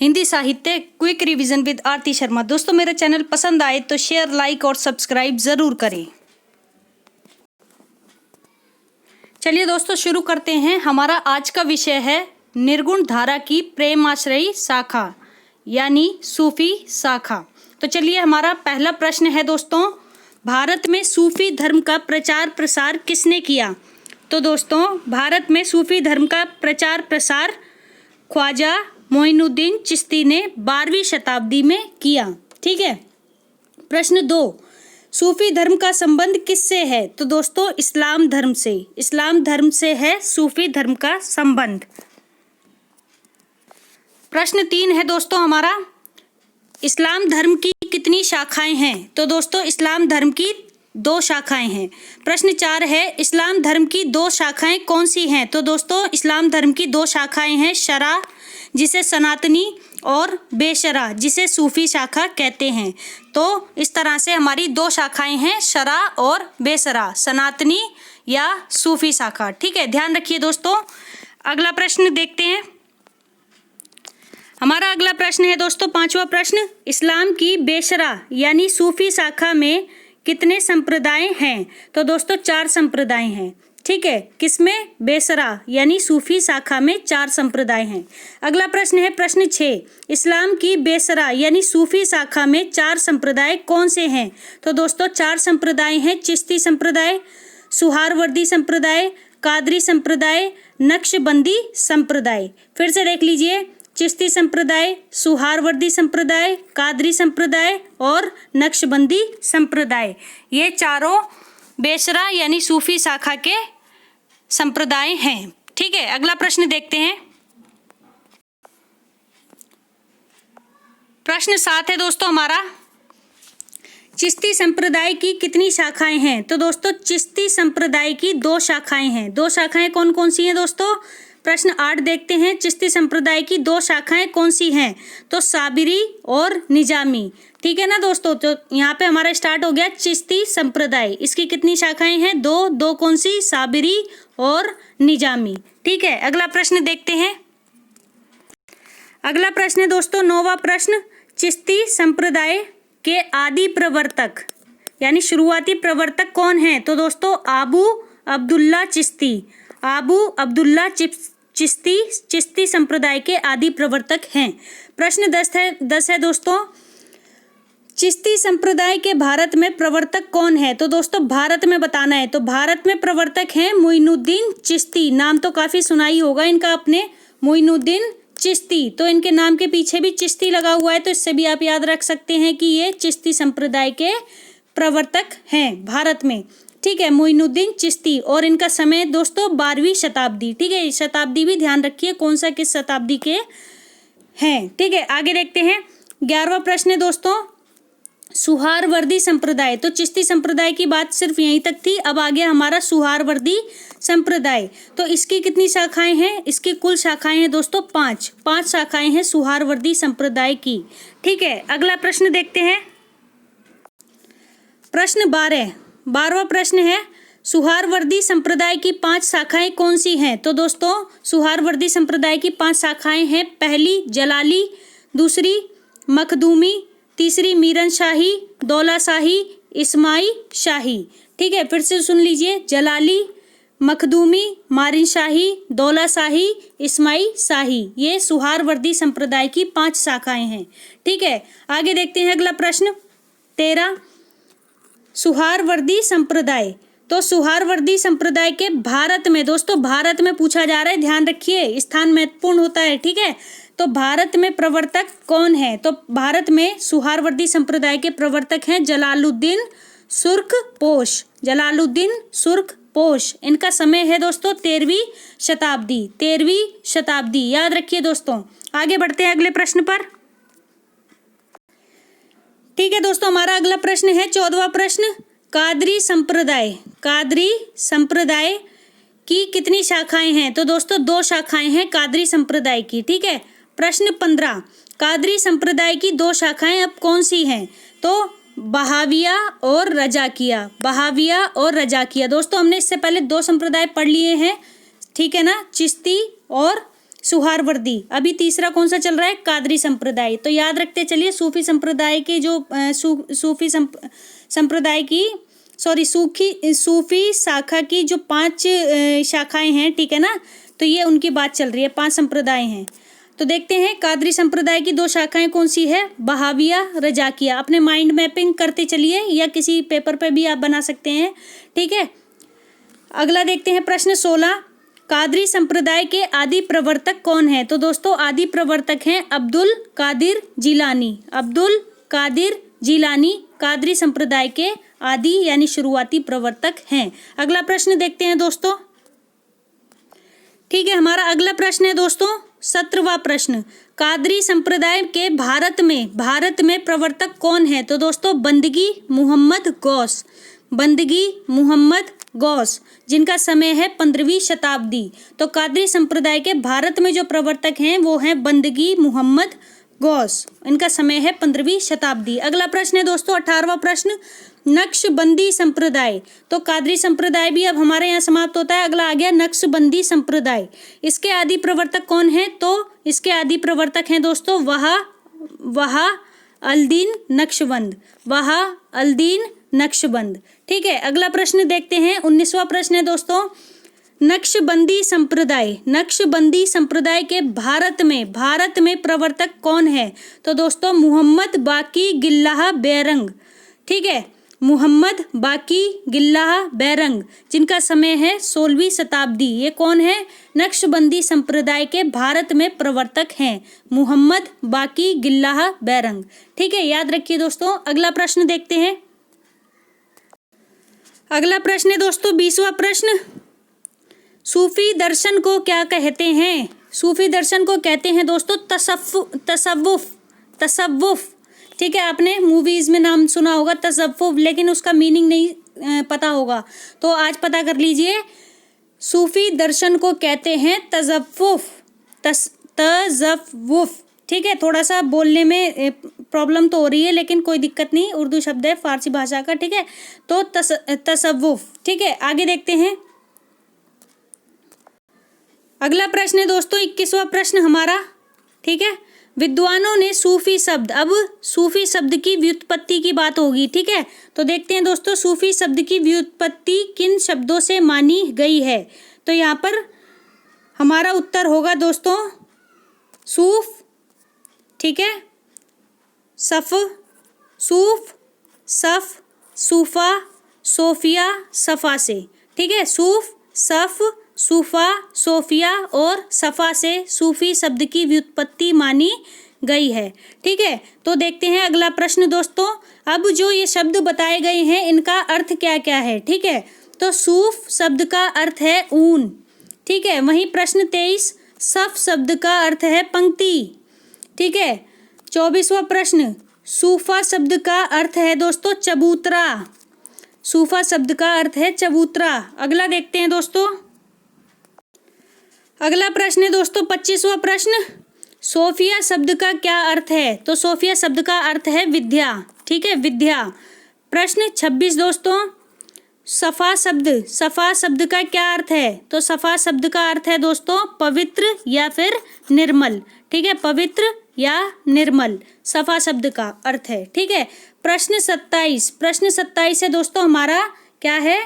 हिंदी साहित्य quick revision with आरती शर्मा। दोस्तों मेरा चैनल पसंद आए तो शेयर, लाइक और सब्सक्राइब ज़रूर करें। चलिए दोस्तों शुरू करते हैं। हमारा आज का विषय है निर्गुण धारा की प्रेमाश्रयी शाखा यानी सूफी शाखा। तो चलिए हमारा पहला प्रश्न है दोस्तों, भारत में सूफी धर्म का प्रचार प्रसार किसने किया? तो दोस्तों भारत में सूफी धर्म का प्रचार प्रसार ख्वाजा मोइनुद्दीन चिश्ती ने 12वीं शताब्दी में किया। ठीक है। प्रश्न 2, सूफी धर्म का संबंध किससे है? तो दोस्तों इस्लाम धर्म से। इस्लाम धर्म से है सूफी धर्म का संबंध। प्रश्न 3 है दोस्तों हमारा, इस्लाम धर्म की कितनी शाखाएं हैं? तो दोस्तों इस्लाम धर्म की 2 शाखाएं हैं। प्रश्न 4 है, इस्लाम धर्म की 2 शाखाएं कौन सी हैं? तो दोस्तों इस्लाम धर्म की 2 शाखाएं हैं, शरा जिसे सनातनी और बेशरा जिसे सूफी शाखा कहते हैं। तो इस तरह से हमारी 2 शाखाएं हैं, शरा और बेशरा, सनातनी या सूफी शाखा। ठीक है, ध्यान रखिए दोस्तों। अगला प्रश्न देखते हैं। हमारा अगला प्रश्न है दोस्तों 5वां प्रश्न, इस्लाम की बेशरा यानी सूफी शाखा में कितने संप्रदाय हैं? तो दोस्तों 4 संप्रदाय हैं। ठीक है, किसमें? बेशरा यानी सूफी शाखा में 4 संप्रदाय हैं। अगला प्रश्न है प्रश्न 6, इस्लाम की बेशरा यानी सूफी शाखा में 4 संप्रदाय कौन से हैं? तो दोस्तों 4 संप्रदाय हैं, चिश्ती संप्रदाय, सुहारवर्दी संप्रदाय, कादरी संप्रदाय, नक्शबंदी संप्रदाय। फिर से देख लीजिए, चिश्ती संप्रदाय, सुहारवर्दी संप्रदाय, कादरी संप्रदाय और नक्शबंदी संप्रदाय, ये चारों बेशरा यानी सूफी शाखा के संप्रदाय हैं। ठीक है, अगला प्रश्न देखते हैं। प्रश्न 7 है दोस्तों हमारा, चिश्ती संप्रदाय की कितनी शाखाएं हैं? तो दोस्तों चिश्ती संप्रदाय की 2 शाखाएं हैं। 2 शाखाएं कौन कौन सी हैं दोस्तों? प्रश्न 8 देखते हैं, चिश्ती संप्रदाय की 2 शाखाएं कौन सी हैं? तो साबिरी और निजामी। ठीक है ना दोस्तों, तो यहाँ पे हमारा स्टार्ट हो गया चिश्ती संप्रदाय। इसकी कितनी शाखाएं हैं? 2 कौन सी? साबिरी और निजामी। ठीक है, अगला प्रश्न देखते हैं। अगला प्रश्न है दोस्तों 9वां प्रश्न, चिश्ती संप्रदाय के आदि प्रवर्तक यानी शुरुआती प्रवर्तक कौन है? तो दोस्तों आबू अब्दुल्ला चिश्ती। आबू अब्दुल्ला चिश्ती चिश्ती संप्रदाय के आदि प्रवर्तक हैं। प्रश्न 10 है दोस्तों, चिश्ती संप्रदाय के भारत में प्रवर्तक कौन है? तो दोस्तों भारत में बताना है। तो भारत में प्रवर्तक हैं मोइनुद्दीन चिश्ती। नाम तो काफी सुनाई होगा इनका आपने, मोइनुद्दीन चिश्ती। तो इनके नाम के पीछे भी चिश्ती लगा हुआ है, तो इससे भी आप याद रख सकते हैं कि ये चिश्ती संप्रदाय के प्रवर्तक हैं भारत में। ठीक है, मोइनुद्दीन चिश्ती, और इनका समय दोस्तों 12वीं शताब्दी। ठीक है, शताब्दी भी ध्यान रखिए कौन सा किस शताब्दी के हैं। ठीक है, आगे देखते हैं। 11वां प्रश्न है दोस्तों, सुहारवर्दी संप्रदाय। तो चिश्ती संप्रदाय की बात सिर्फ यहीं तक थी, अब आ गया हमारा सुहारवर्दी संप्रदाय। तो इसकी कितनी शाखाएं हैं? इसकी कुल शाखाएं हैं दोस्तों 5 शाखाएं हैं सुहारवर्दी संप्रदाय की। ठीक है, अगला प्रश्न देखते हैं। प्रश्न 12वां प्रश्न है, सुहारवर्दी संप्रदाय की 5 शाखाएं कौन सी हैं? तो दोस्तों सुहारवर्दी संप्रदाय की 5 शाखाएं हैं, पहली जलाली, दूसरी मखदूमी, तीसरी मीरन शाही, दौला शाही, इस्माई शाही। ठीक है, फिर से सुन लीजिए, जलाली, मखदूमी, मारिन शाही, दौला शाही, इस्माई शाही, ये सुहारवर्दी संप्रदाय की 5 शाखाएं हैं। ठीक है, आगे देखते हैं अगला प्रश्न 13, सुहारवर्दी संप्रदाय। तो सुहारवर्दी संप्रदाय के भारत में, दोस्तों भारत में पूछा जा रहा है, ध्यान रखिए स्थान महत्वपूर्ण होता है। ठीक है, तो भारत में प्रवर्तक कौन है? तो भारत में सुहारवर्दी संप्रदाय के प्रवर्तक हैं जलालुद्दीन सुर्खपोश। जलालुद्दीन सुर्खपोश, इनका समय है दोस्तों 13वीं शताब्दी, याद रखिए दोस्तों। आगे बढ़ते हैं अगले प्रश्न पर। ठीक है दोस्तों, हमारा अगला प्रश्न है 14वां प्रश्न, कादरी संप्रदाय। कादरी संप्रदाय की कितनी शाखाएं हैं? तो दोस्तों 2 शाखाएं हैं कादरी संप्रदाय की। ठीक है, प्रश्न 15, कादरी संप्रदाय की 2 शाखाएं अब कौन सी हैं? तो बहाविया और रजाकिया। बहाविया और रजाकिया, दोस्तों हमने इससे पहले 2 संप्रदाय पढ़ लिए हैं। ठीक है ना, चिश्ती और सुहारवर्दी। अभी तीसरा कौन सा चल रहा है? कादरी संप्रदाय। तो याद रखते चलिए सूफी संप्रदाय के जो सूफी संप्रदाय की सूफी शाखा की जो 5 शाखाएं हैं, ठीक है ना, तो ये उनकी बात चल रही है, 5 संप्रदाय हैं। तो देखते हैं कादरी संप्रदाय की 2 शाखाएं कौन सी है? बहाविया, रजाकिया। अपने माइंड मैपिंग करते चलिए या किसी पेपर पे भी आप बना सकते हैं, ठीक है। अगला देखते हैं प्रश्न 16, कादरी संप्रदाय के आदि प्रवर्तक कौन है? तो दोस्तों आदि प्रवर्तक हैं अब्दुल कादिर जिलानी। अब्दुल कादिर जिलानी कादरी संप्रदाय के आदि यानी शुरुआती प्रवर्तक हैं। अगला प्रश्न देखते हैं दोस्तों, ठीक है। हमारा अगला प्रश्न है दोस्तों 17वां प्रश्न, कादरी संप्रदाय के भारत में प्रवर्तक कौन है? तो दोस्तों बंदगी मोहम्मद गौस। बंदगी मोहम्मद गौस, जिनका समय है 15वीं शताब्दी। तो कादरी संप्रदाय के भारत में जो प्रवर्तक हैं वो हैं बंदगी मोहम्मद गौस, इनका समय है 15वीं शताब्दी। अगला प्रश्न है दोस्तों 18वां प्रश्न, नक्शबंदी संप्रदाय। तो कादरी संप्रदाय भी अब हमारे यहाँ समाप्त होता है। अगला आ गया नक्शबंदी संप्रदाय। इसके आदि प्रवर्तक कौन है? तो इसके आदि प्रवर्तक हैं दोस्तों वहा अल-दीन नक्शबंद। वहा अल-दीन नक्शबंद, ठीक है। अगला प्रश्न देखते हैं 19वां प्रश्न है दोस्तों, नक्शबंदी संप्रदाय। नक्शबंदी संप्रदाय के भारत में प्रवर्तक कौन है? तो दोस्तों मोहम्मद बाकी गिल्लाह बैरंग, ठीक है। मोहम्मद बाकी गिल्लाह बैरंग, जिनका समय है 16वीं शताब्दी। ये कौन है? नक्शबंदी संप्रदाय के भारत में प्रवर्तक हैं मोहम्मद बाकी गिल्लाह बैरंग, ठीक है। याद रखिए दोस्तों। अगला प्रश्न देखते हैं। अगला प्रश्न है दोस्तों 20वां प्रश्न, सूफी दर्शन को क्या कहते हैं? सूफी दर्शन को कहते हैं दोस्तों तसव्वुफ, ठीक है। आपने मूवीज में नाम सुना होगा तसव्वुफ, लेकिन उसका मीनिंग नहीं पता होगा, तो आज पता कर लीजिए। सूफी दर्शन को कहते हैं तसव्वुफ, ठीक है। थोड़ा सा बोलने में प्रॉब्लम तो हो रही है, लेकिन कोई दिक्कत नहीं, उर्दू शब्द है फारसी भाषा का, ठीक है। तो तसव्वुफ, ठीक है। आगे देखते हैं। अगला प्रश्न है दोस्तों 21वां प्रश्न हमारा, ठीक है। विद्वानों ने सूफी शब्द, अब सूफी शब्द की व्युत्पत्ति की बात होगी, ठीक है। तो देखते हैं दोस्तों सूफी शब्द की व्युत्पत्ति किन शब्दों से मानी गई है? तो यहाँ पर हमारा उत्तर होगा दोस्तों सूफ, ठीक है, सफ़, सूफ, सफ़, सूफा, सोफिया, सफ़ा से, ठीक है। सूफ, सफ़, सूफा, सोफिया और सफ़ा से सूफी शब्द की व्युत्पत्ति मानी गई है, ठीक है। तो देखते हैं अगला प्रश्न दोस्तों, अब जो ये शब्द बताए गए हैं इनका अर्थ क्या क्या है, ठीक है। तो सूफ शब्द का अर्थ है ऊन, ठीक है। वहीं प्रश्न 23, सफ़ शब्द का अर्थ है पंक्ति, ठीक है। 24वां प्रश्न, सूफा शब्द का अर्थ है दोस्तों चबूतरा। सूफा शब्द का अर्थ है चबूतरा। अगला देखते हैं दोस्तों। अगला प्रश्न है दोस्तों 25वां प्रश्न, सोफिया शब्द का क्या अर्थ है? तो सोफिया शब्द का अर्थ है विद्या, ठीक है, विद्या। प्रश्न 26 दोस्तों, सफ़ा शब्द का क्या अर्थ है? तो सफ़ा शब्द का अर्थ है दोस्तों पवित्र या फिर निर्मल, ठीक है, पवित्र या निर्मल सफ़ा शब्द का अर्थ है, ठीक है। प्रश्न 27 है दोस्तों हमारा, क्या है?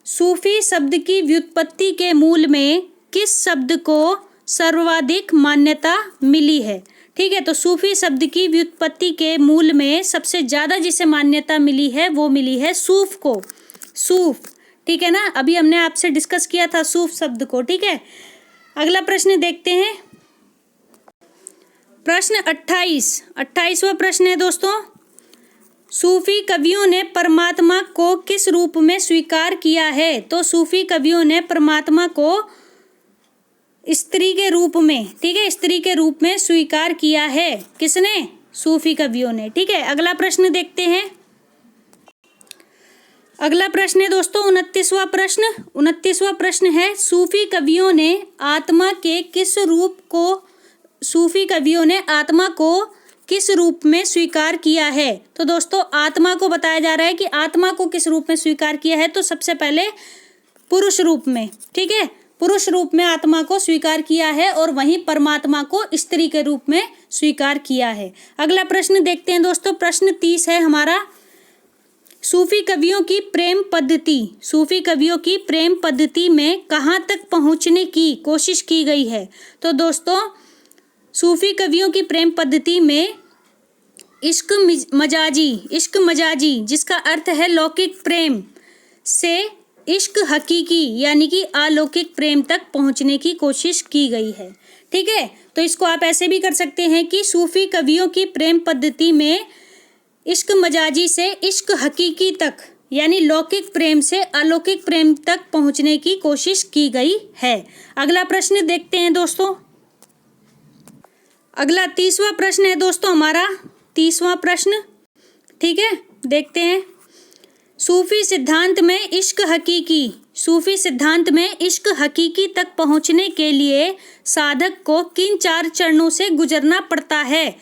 सूफी शब्द की व्युत्पत्ति के मूल में किस शब्द को सर्वाधिक मान्यता मिली है? ठीक है, तो सूफी शब्द की व्युत्पत्ति के मूल में सबसे ज़्यादा जिसे मान्यता मिली है वो मिली है सूफ को, सूफ, ठीक है ना। अभी हमने आपसे डिस्कस किया था सूफ शब्द को, ठीक है। अगला प्रश्न देखते हैं, प्रश्न 28वां प्रश्न है दोस्तों, सूफी कवियों ने परमात्मा को किस रूप में स्वीकार किया है? तो सूफी कवियों ने परमात्मा को स्त्री के रूप में, ठीक है, स्त्री के रूप में स्वीकार किया है। किसने? सूफी कवियों ने, ठीक है। अगला प्रश्न देखते हैं। अगला प्रश्न है दोस्तों 29वां प्रश्न है, सूफी कवियों ने आत्मा को किस रूप में स्वीकार किया है? तो दोस्तों आत्मा को बताया जा रहा है कि आत्मा को किस रूप में स्वीकार किया है, तो सबसे पहले पुरुष रूप में, ठीक है, पुरुष रूप में आत्मा को स्वीकार किया है और वहीं परमात्मा को स्त्री के रूप में स्वीकार किया है। अगला प्रश्न देखते हैं दोस्तों, प्रश्न 30 है हमारा, सूफी कवियों की प्रेम पद्धति, सूफी कवियों की प्रेम पद्धति में कहाँ तक पहुँचने की कोशिश की गई है। तो दोस्तों सूफी कवियों की प्रेम पद्धति में इश्क मजाजी जिसका अर्थ है लौकिक प्रेम से इश्क हकीकी यानी कि अलौकिक प्रेम तक पहुंचने की कोशिश की गई है। ठीक है, तो इसको आप ऐसे भी कर सकते हैं कि सूफी कवियों की प्रेम पद्धति में इश्क मजाजी से इश्क हकीकी तक यानी लौकिक प्रेम से अलौकिक प्रेम तक पहुंचने की कोशिश की गई है। अगला प्रश्न देखते हैं दोस्तों, अगला 30वां प्रश्न है दोस्तों हमारा, 30वां प्रश्न। ठीक है, देखते हैं, सूफी सिद्धांत में इश्क हकीकी तक पहुंचने के लिए साधक को किन 4 चरणों से गुजरना पड़ता है।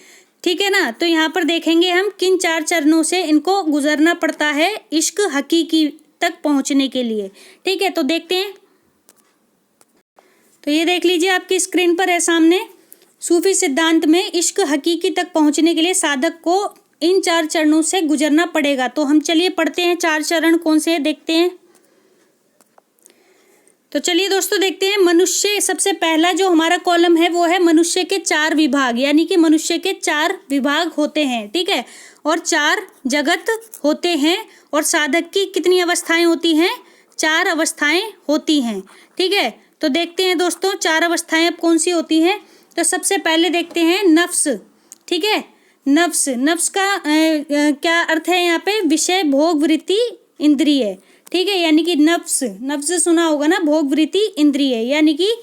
ठीक है ना, तो यहाँ पर देखेंगे हम किन 4 चरणों से इनको गुजरना पड़ता है इश्क हकीकी तक पहुंचने के लिए। ठीक है, तो देखते हैं, तो ये देख लीजिए आपकी स्क्रीन पर है सामने, सूफी सिद्धांत में इश्क हकीकी तक पहुंचने के लिए साधक को इन 4 चरणों से गुजरना पड़ेगा। तो हम चलिए पढ़ते हैं 4 चरण कौन से हैं, देखते हैं। तो चलिए दोस्तों देखते हैं, मनुष्य, सबसे पहला जो हमारा कॉलम है वो है मनुष्य के 4 विभाग, यानी कि मनुष्य के 4 विभाग होते हैं। ठीक है, और 4 जगत होते हैं और साधक की कितनी अवस्थाएं होती हैं, 4 अवस्थाएं होती हैं। ठीक है, तो देखते हैं दोस्तों 4 अवस्थाएं अब कौन सी होती हैं। तो सबसे पहले देखते हैं नफ्स। ठीक है, नफ्स का क्या अर्थ है यहाँ पे, विषय भोग वृत्ति इंद्रिय। ठीक है, यानी कि नफ्स सुना होगा ना, भोग वृत्ति इंद्रिय, यानी कि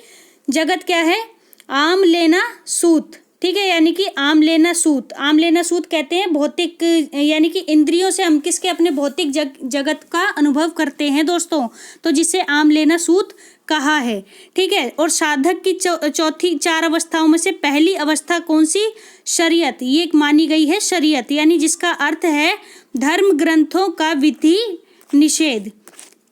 जगत क्या है, आम लेना सूत। ठीक है, यानी कि आम लेना सूत कहते हैं भौतिक, यानी कि इंद्रियों से हम किसके, अपने भौतिक जगत का अनुभव करते हैं दोस्तों, तो जिसे आम लेना सूत कहा है। ठीक है, और साधक की चौथी 4 अवस्थाओं में से पहली अवस्था कौन सी, शरीयत, ये मानी गई है शरीयत, यानी जिसका अर्थ है धर्म ग्रंथों का विधि निषेध।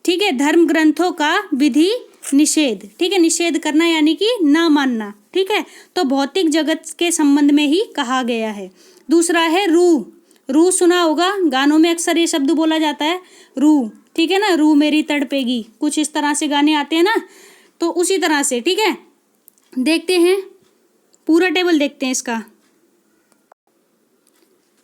ठीक है, धर्म ग्रंथों का विधि निषेध। ठीक है, निषेध करना यानी कि ना मानना। ठीक है, तो भौतिक जगत के संबंध में ही कहा गया है। दूसरा है रूह सुना होगा, गानों में अक्सर ये शब्द बोला जाता है रूह। ठीक है ना, रूह मेरी तड़पेगी, कुछ इस तरह से गाने आते हैं ना, तो उसी तरह से। ठीक है, देखते हैं पूरा टेबल देखते हैं इसका।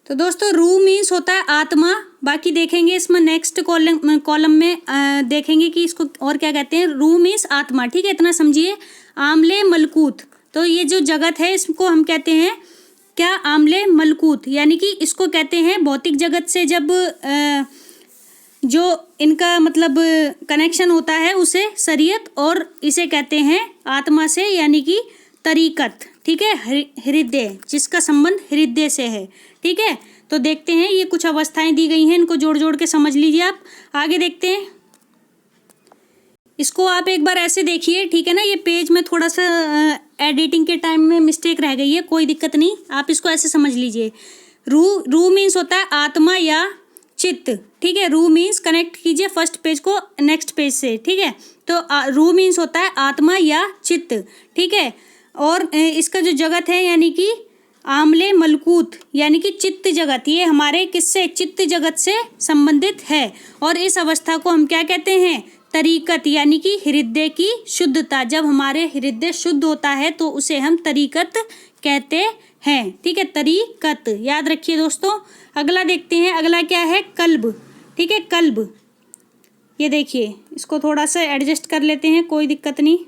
तो दोस्तों रूह मीन्स होता है आत्मा, बाकी देखेंगे इसमें नेक्स्ट कॉलम में देखेंगे कि इसको और क्या कहते हैं। रूह मीन्स आत्मा। ठीक है, इतना समझिए। आमले मलकूत, तो ये जो जगत है इसको हम कहते हैं क्या, आमले मलकूत, यानी कि इसको कहते हैं भौतिक जगत से जब जो इनका मतलब कनेक्शन होता है उसे शरीयत, और इसे कहते हैं आत्मा से यानी कि तरीकत। ठीक है, हृदय, जिसका संबंध हृदय से है। ठीक है, तो देखते हैं, ये कुछ अवस्थाएं दी गई हैं, इनको जोड़ जोड़ के समझ लीजिए आप। आगे देखते हैं, इसको आप एक बार ऐसे देखिए। ठीक है ना, ये पेज में थोड़ा सा एडिटिंग के टाइम में मिस्टेक रह गई है, कोई दिक्कत नहीं, आप इसको ऐसे समझ लीजिए। रूह मीन्स होता है आत्मा या चित्त। ठीक है, रूह मीन्स, कनेक्ट कीजिए फर्स्ट पेज को नेक्स्ट पेज से। ठीक है, तो रूह मीन्स होता है आत्मा या चित्त। ठीक है, और इसका जो जगत है यानी कि आमले मलकूत यानी कि चित्त जगत, ये हमारे किससे, चित्त जगत से संबंधित है। और इस अवस्था को हम क्या कहते हैं, तरीकत, यानी कि हृदय की शुद्धता। जब हमारे हृदय शुद्ध होता है तो उसे हम तरीकत कहते हैं। ठीक है, तरीकत याद रखिए दोस्तों। अगला देखते हैं, अगला क्या है, कल्ब। ठीक है, कल्ब, ये देखिए, इसको थोड़ा सा एडजस्ट कर लेते हैं, कोई दिक्कत नहीं।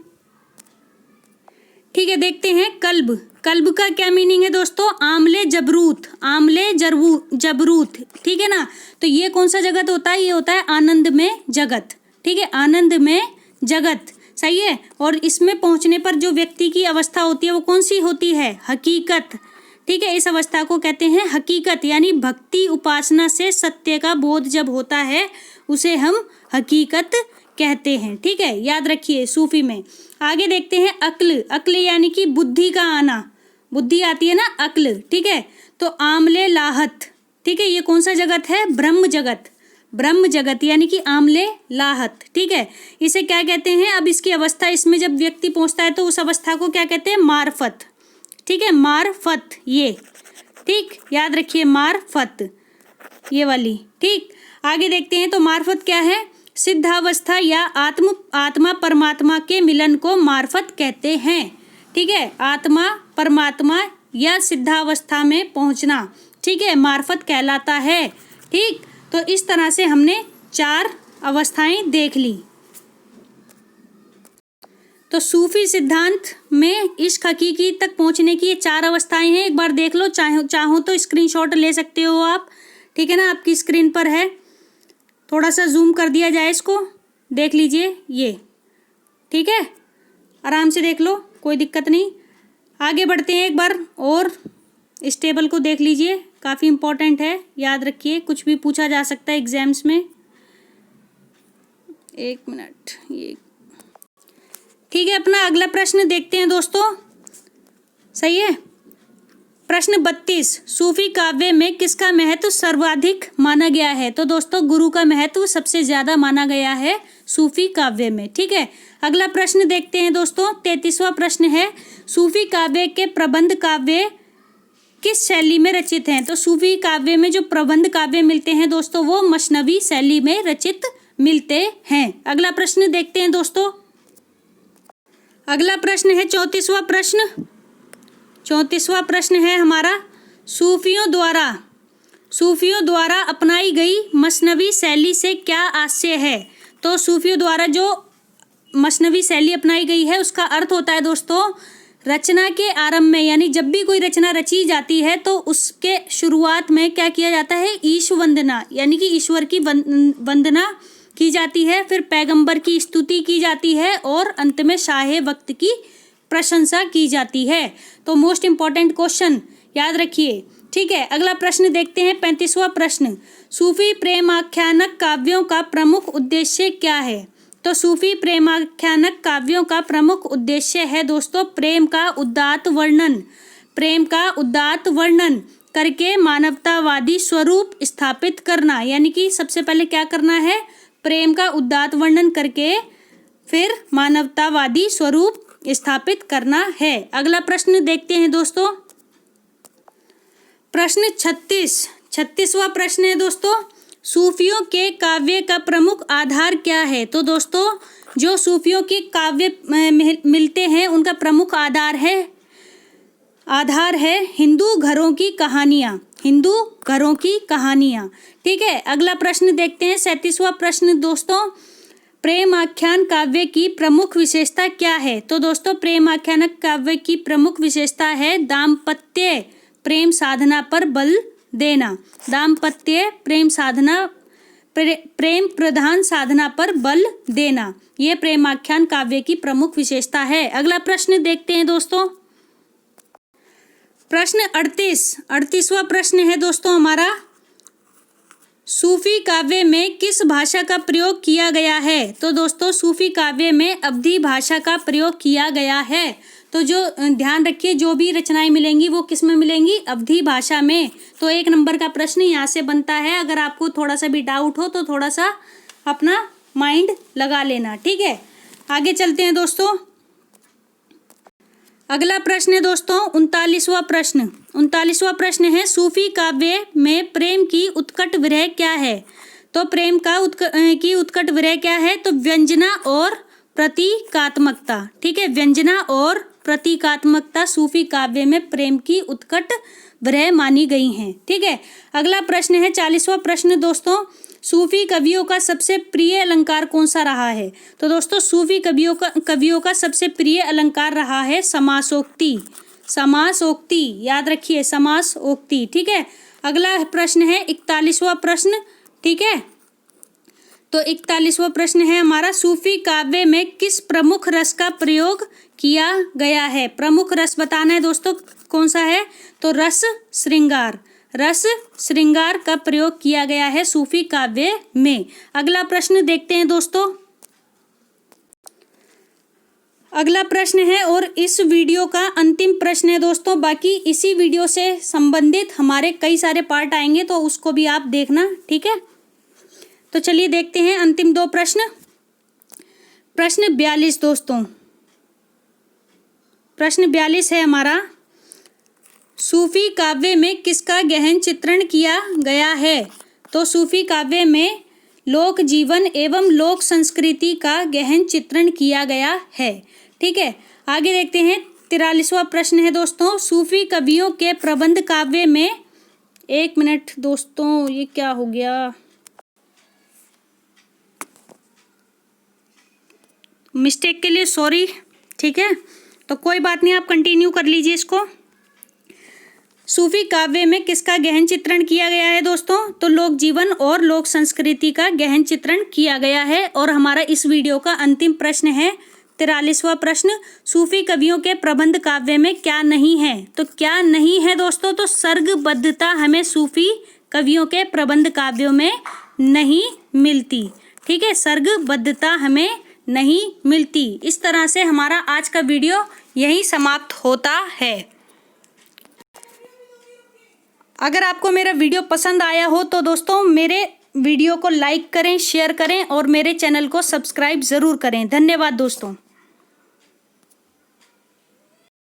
ठीक है, देखते हैं कल्ब। कल्ब का क्या मीनिंग है दोस्तों, आमले जबरूत। ठीक है ना, तो ये कौन सा जगत होता है, ये होता है आनंद में जगत। ठीक है, आनंद में जगत, सही है। और इसमें पहुंचने पर जो व्यक्ति की अवस्था होती है वो कौन सी होती है, हकीकत। ठीक है, इस अवस्था को कहते हैं हकीकत, यानी भक्ति उपासना से सत्य का बोध जब होता है उसे हम हकीकत कहते हैं। ठीक है, याद रखिए सूफी में। आगे देखते हैं अक्ल यानी कि बुद्धि का आना, बुद्धि आती है ना, अक्ल। ठीक है, तो आमले लाहत। ठीक है, ये कौन सा जगत है, ब्रह्म जगत। ब्रह्म जगत यानी कि आमले लाहत, ठीक है। इसे क्या कहते हैं, अब इसकी अवस्था, इसमें जब व्यक्ति पहुंचता है तो उस अवस्था को क्या कहते हैं, मार्फत, ठीक है, मार्फत, ये ठीक याद रखिए, मार्फत ये वाली, ठीक। आगे देखते हैं तो मार्फत क्या है, सिद्धावस्था या आत्मा परमात्मा के मिलन को मार्फत कहते हैं, ठीक है। आत्मा परमात्मा या सिद्धावस्था में पहुंचना, ठीक है, मार्फत कहलाता है, ठीक। तो इस तरह से हमने 4 अवस्थाएं देख ली। तो सूफी सिद्धांत में इश्क हकीकी तक पहुंचने की ये 4 अवस्थाएं हैं। एक बार देख लो, चाहो तो स्क्रीनशॉट ले सकते हो आप, ठीक है ना, आपकी स्क्रीन पर है। थोड़ा सा जूम कर दिया जाए, इसको देख लीजिए, ये ठीक है, आराम से देख लो, कोई दिक्कत नहीं। आगे बढ़ते हैं, एक बार और इस टेबल को देख लीजिए, काफ़ी इम्पोर्टेंट है, याद रखिए, कुछ भी पूछा जा सकता है एग्जाम्स में। 1 मिनट, ये ठीक है। अपना अगला प्रश्न देखते हैं दोस्तों, सही है। प्रश्न 32, सूफी काव्य में किसका महत्व सर्वाधिक माना गया है? तो दोस्तों गुरु का महत्व सबसे ज़्यादा माना गया है सूफी काव्य में, ठीक है। अगला प्रश्न देखते हैं दोस्तों, 33वां प्रश्न है, सूफी काव्य के प्रबंध काव्य किस शैली में रचित हैं? तो सूफी काव्य में जो प्रबंध काव्य मिलते हैं दोस्तों, वो मसनवी शैली में रचित मिलते हैं। अगला प्रश्न देखते हैं दोस्तों, अगला प्रश्न है 34वां प्रश्न। 34वां प्रश्न है हमारा, सूफियों द्वारा अपनाई गई मसनवी शैली से क्या आशय है? तो सूफियों द्वारा जो मसनवी शैली अपनाई गई है उसका अर्थ होता है दोस्तों, रचना के आरंभ में, यानी जब भी कोई रचना रची जाती है तो उसके शुरुआत में क्या किया जाता है, ईश वंदना, यानी कि ईश्वर की वंदना की जाती है, फिर पैगंबर की स्तुति की जाती है और अंत में शाहे वक्त की प्रशंसा की जाती है। तो मोस्ट इम्पॉर्टेंट क्वेश्चन याद रखिए, ठीक है। अगला प्रश्न देखते हैं, 35वां प्रश्न, सूफी प्रेमाख्यानक काव्यों का प्रमुख उद्देश्य क्या है? तो सूफी प्रेमाख्यानक काव्यों का प्रमुख उद्देश्य है दोस्तों, प्रेम का उदात्त वर्णन करके मानवतावादी स्वरूप स्थापित करना, यानी कि सबसे पहले क्या करना है, प्रेम का उदात्त वर्णन करके फिर मानवतावादी स्वरूप स्थापित करना है। अगला प्रश्न देखते हैं दोस्तों, प्रश्न 36वां प्रश्न है दोस्तों, सूफियों के काव्य का प्रमुख आधार क्या है? तो दोस्तों जो सूफियों के काव्य मिलते हैं उनका प्रमुख आधार है हिंदू घरों की कहानियाँ, ठीक है। अगला प्रश्न देखते हैं, 37वां प्रश्न दोस्तों, प्रेम आख्यान काव्य की प्रमुख विशेषता क्या है? तो दोस्तों प्रेम आख्यान काव्य की प्रमुख विशेषता है दाम्पत्य प्रेम साधना पर बल देना, प्रेम प्रधान साधना पर बल देना, ये प्रेम आख्यान काव्य की प्रमुख विशेषता है। अगला प्रश्न देखते हैं दोस्तों, प्रश्न 38वां प्रश्न है दोस्तों हमारा, सूफी काव्य में किस भाषा का प्रयोग किया गया है? तो दोस्तों सूफी काव्य में अवधी भाषा का प्रयोग किया गया है। तो जो ध्यान रखिए, जो भी रचनाएं मिलेंगी वो किस में मिलेंगी, अवधी भाषा में। तो 1 नंबर का प्रश्न यहाँ से बनता है। अगर आपको थोड़ा सा भी डाउट हो तो थोड़ा सा अपना माइंड लगा लेना, ठीक है। आगे चलते हैं दोस्तों, अगला प्रश्न है दोस्तों 39वां प्रश्न है, सूफी काव्य में प्रेम की उत्कट विरह क्या है? तो प्रेम की उत्कट विरह क्या है? तो व्यंजना और प्रतीकात्मकता, ठीक है, व्यंजना और प्रतीकात्मकता सूफी काव्य में प्रेम की उत्कट विरह मानी गई हैं, ठीक है। अगला प्रश्न है 40वां प्रश्न दोस्तों, सूफी कवियों का सबसे प्रिय अलंकार कौन सा रहा है? तो दोस्तों सूफी कवियों का सबसे प्रिय अलंकार रहा है समासोक्ति, याद रखिए समासोक्ति, ठीक है। अगला प्रश्न है 41वां प्रश्न, ठीक है। तो 41वां प्रश्न है हमारा, सूफी काव्य में किस प्रमुख रस का प्रयोग किया गया है? प्रमुख रस बताना है दोस्तों, कौन सा है? तो रस श्रृंगार का प्रयोग किया गया है सूफी काव्य में। अगला प्रश्न देखते हैं दोस्तों, अगला प्रश्न है और इस वीडियो का अंतिम प्रश्न है दोस्तों। बाकी इसी वीडियो से संबंधित हमारे कई सारे पार्ट आएंगे तो उसको भी आप देखना, ठीक है। तो चलिए देखते हैं अंतिम 2 प्रश्न। प्रश्न 42 दोस्तों, प्रश्न 42 है हमारा, सूफी काव्य में किसका गहन चित्रण किया गया है? तो सूफी काव्य में लोक जीवन एवं लोक संस्कृति का गहन चित्रण किया गया है। ठीक है, आगे देखते हैं। 43वां प्रश्न है दोस्तों, सूफी कवियों के प्रबंध काव्य में, 1 मिनट दोस्तों, ये क्या हो गया, मिस्टेक के लिए सॉरी। ठीक है, तो कोई बात नहीं, आप कंटिन्यू कर लीजिए इसको। सूफी काव्य में किसका गहन चित्रण किया गया है दोस्तों? तो लोक जीवन और लोक संस्कृति का गहन चित्रण किया गया है। और हमारा इस वीडियो का अंतिम प्रश्न है 43वां प्रश्न, सूफी कवियों के प्रबंध काव्य में क्या नहीं है? तो क्या नहीं है दोस्तों? तो सर्गबद्धता हमें सूफी कवियों के प्रबंध काव्यों में नहीं मिलती। ठीक है, सर्गबद्धता हमें नहीं मिलती। इस तरह से हमारा आज का वीडियो यहीं समाप्त होता है। अगर आपको मेरा वीडियो पसंद आया हो तो दोस्तों मेरे वीडियो को लाइक करें, शेयर करें और मेरे चैनल को सब्सक्राइब ज़रूर करें। धन्यवाद दोस्तों।